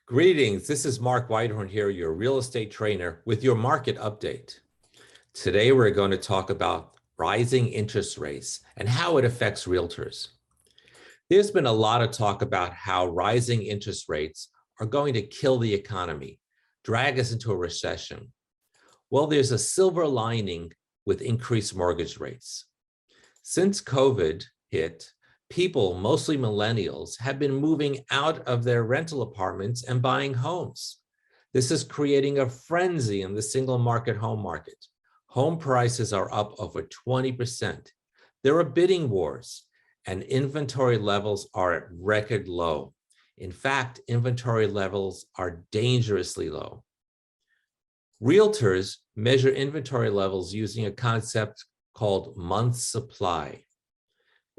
Greetings, this is Mark Weithorn here, your real estate trainer with your market update. Today, we're going to talk about rising interest rates and how it affects realtors. There's been a lot of talk about how rising interest rates are going to kill the economy, drag us into a recession. Well, there's a silver lining with increased mortgage rates. Since COVID hit, people, mostly millennials, have been moving out of their rental apartments and buying homes. This is creating a frenzy in the single market home market. Home prices are up over 20%. There are bidding wars, and inventory levels are at record low. In fact, inventory levels are dangerously low. Realtors measure inventory levels using a concept called months supply.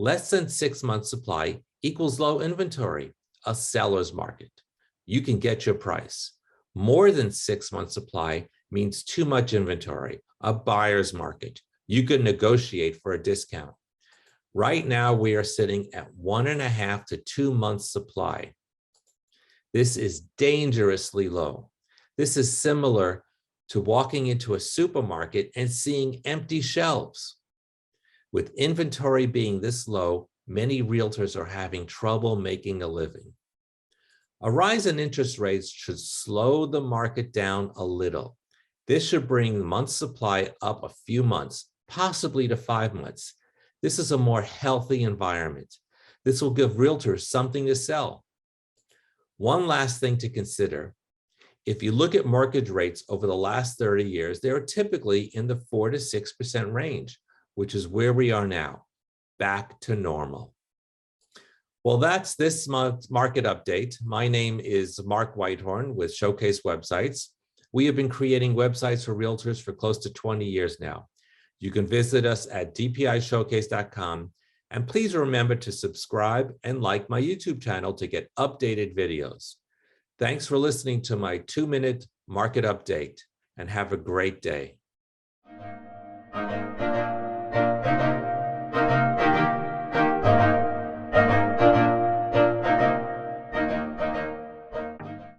Less than 6 months supply equals low inventory, a seller's market. You can get your price. More than 6 months supply means too much inventory, a buyer's market. You can negotiate for a discount. Right now, we are sitting at 1.5 to 2 months supply. This is dangerously low. This is similar to walking into a supermarket and seeing empty shelves. With inventory being this low, many realtors are having trouble making a living. A rise in interest rates should slow the market down a little. This should bring months supply up a few months, possibly to 5 months. This is a more healthy environment. This will give realtors something to sell. One last thing to consider. If you look at mortgage rates over the last 30 years, they are typically in the 4 to 6% range, which is where we are now, back to normal. Well, that's this month's market update. My name is Mark Weithorn with Showcase Websites. We have been creating websites for realtors for close to 20 years now. You can visit us at dpishowcase.com, and please remember to subscribe and like my YouTube channel to get updated videos. Thanks for listening to my 2-minute market update, and have a great day.